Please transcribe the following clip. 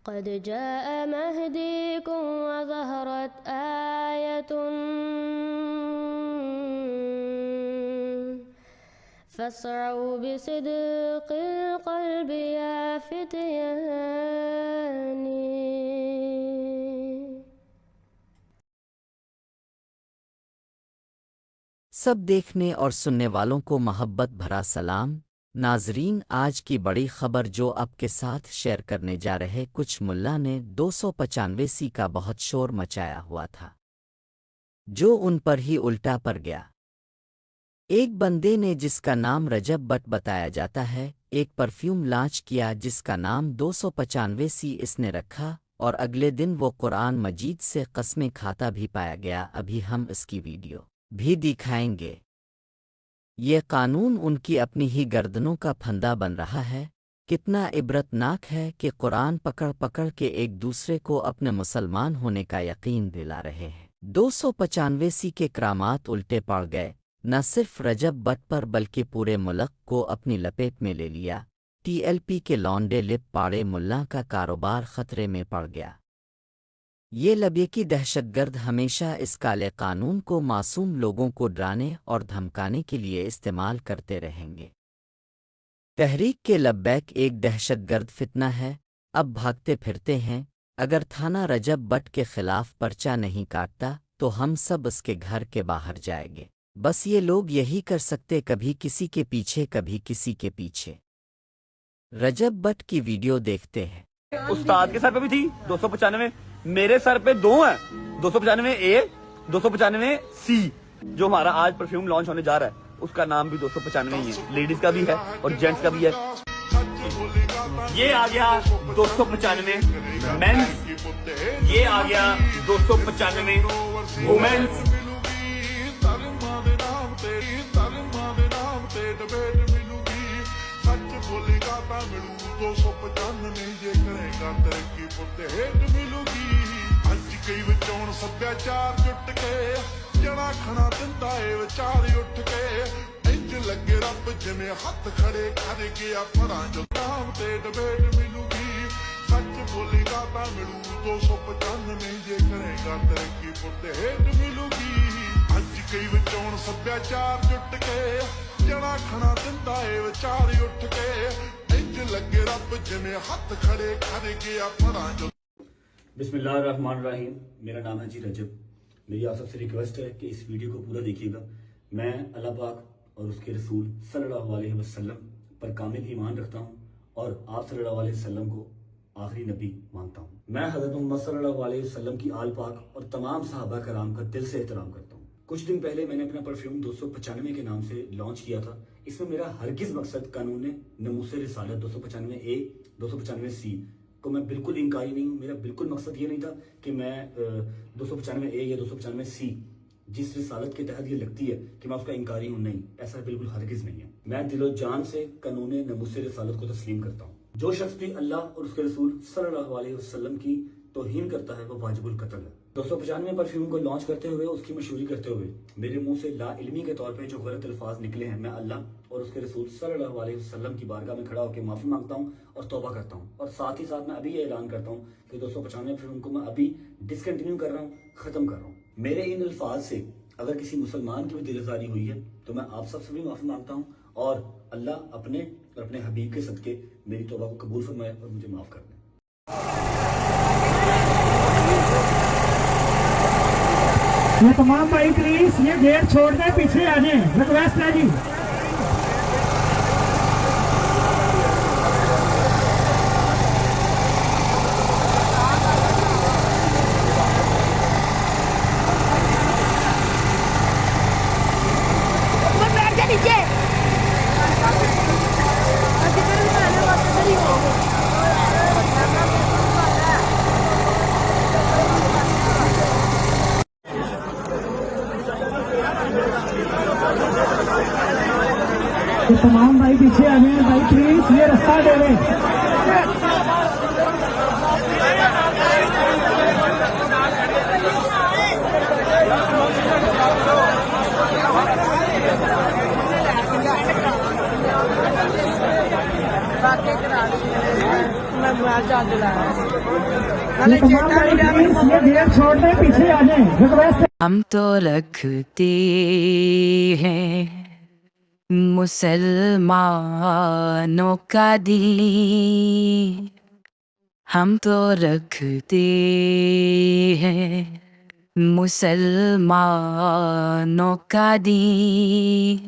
क़द जाअ महदीकुम व ज़हरत आयतुन फ़स्अऊ बिसिद्क़िल क़ल्बि या फ़ितयानी। सब देखने और सुनने वालों को मोहब्बत भरा सलाम। नाजरीन, आज की बड़ी खबर जो आपके साथ शेयर करने जा रहे, कुछ मुल्ला ने 295 का बहुत शोर मचाया हुआ था, जो उन पर ही उल्टा पड़ गया। एक बंदे ने जिसका नाम रजब बट बताया जाता है, एक परफ्यूम लॉन्च किया जिसका नाम 295 इसने रखा, और अगले दिन वो कुरान मजीद से कस्में खाता भी पाया गया। अभी हम इसकी वीडियो भी दिखाएंगे। ये कानून उनकी अपनी ही गर्दनों का फंदा बन रहा है। कितना इबरतनाक है कि कुरान पकड़ पकड़ के एक दूसरे को अपने मुसलमान होने का यकीन दिला रहे हैं। 295 के करामात उल्टे पड़ गए। न सिर्फ रजब बट पर बल्कि पूरे मुल्क को अपनी लपेट में ले लिया। TLP के लौंडे लिप पाड़े मुल्ला का कारोबार खतरे में पड़ गया। ये लबेकी दहशतगर्द हमेशा इस काले कानून को मासूम लोगों को डराने और धमकाने के लिए इस्तेमाल करते रहेंगे। तहरीक के लब्बैक एक दहशतगर्द फितना है, अब भागते फिरते हैं। अगर थाना रजब बट के खिलाफ पर्चा नहीं काटता तो हम सब उसके घर के बाहर जाएंगे। बस ये लोग यही कर सकते, कभी किसी के पीछे कभी किसी के पीछे। रजब बट की वीडियो देखते हैं। उस्ताद के सर पे भी थी 295, मेरे सर पे दो हैं, 295A 295C। जो हमारा आज परफ्यूम लॉन्च होने जा रहा है उसका नाम भी 295 ही है, लेडीज का भी है और जेंट्स का भी है। ये आ गया 295 मेंस, ये आ गया 295 वुमेन्स। कई विचों सभ्याचार जुट के जड़ा खना दिंदा है विचार उठ के इंज लगे रब जिमें हथ खड़े कर गया परां जो नाम ते डबेट मिलूगी। सच बोलेगा ता मिलू 295 जे करेगा तरक्की पुट्टे हेठ मिलूगी। अज कई विचों सभ्याचार जुट के जड़ा खना दिंदा है विचार उठ के इंज लगे रब जिमें हथ खड़े कर गया परां जो। बिस्मिल्लाहिर्रहमानिर्रहीम। मेरा नाम है जी रजब। मेरी आप सबसे रिक्वेस्ट है कि इस वीडियो को पूरा देखिएगा। मैं अल्लाह पाक और उसके रसूल सल्लल्लाहु अलैहि वसल्लम पर कामिल ईमान रखता हूँ और आप सल्लल्लाहु अलैहि वसल्लम को आखिरी नबी मानता हूँ। मैं हज़रत मोहम्मद सल्लल्लाहु अलैहि वसल्लम की आल पाक और तमाम सहाबा कराम का दिल से एहतराम करता हूँ। कुछ दिन पहले मैंने अपना परफ्यूम 295 के नाम से लॉन्च किया था। इसमें मेरा हरगिज मकसद कानून नमूसे रिसालत 295A 295C को मैं बिल्कुल इंकारी नहीं हूँ। मेरा बिल्कुल मकसद ये नहीं था कि मैं 295A या 295C जिस रिसालत के तहत ये लगती है कि मैं उसका इंकारी हूँ, नहीं, ऐसा बिल्कुल हरगिज नहीं है। मैं दिलो जान से कानून नमूसे रिसालत को तस्लीम करता हूँ। जो शख्स भी अल्लाह और उसके रसूल सल्लल्लाहु अलैहि वसल्लम की तौहीन करता है वो वाजिबुल कत्ल है। 295 परफ्यूम को लॉन्च करते हुए, उसकी मशहूरी करते हुए मेरे मुंह से ला इल्मी के तौर पे जो गलत अल्फाज निकले हैं, मैं अल्लाह और उसके रसूल सल्लल्लाहु अलैहि वसल्लम की बारगाह में खड़ा होकर माफी मांगता हूं और तौबा करता हूं। और साथ ही साथ मैं अभी ये ऐलान करता हूं कि 295 परफ्यूम को मैं अभी डिसकंटिन्यू कर रहा हूं, खत्म कर रहा हूं। मेरे इन अल्फाज से अगर किसी मुसलमान की भी दिलजारी हुई है तो मैं आप सबसे भी माफी मांगता हूँ और अल्लाह अपने और अपने हबीब के सदके मेरी तौबा को कबूल फरमाए और मुझे माफ कर दे। ये तमाम भाई प्लीज ये गेट छोड़ के पीछे आ जाए, रिक्वेस्ट है जी। तो तमाम भाई पीछे आ गए भाई प्लीज ये रास्ता दे रहे। मैं चार्ज दिलाया ये तमाम भाई प्लीज ये गेट छोड़ दें, पीछे आ जाएं। रिक्वेस्ट है। हम तो रखते हैं मुसलमानों का दिल, हम तो रखते हैं मुसलमानों का दिल।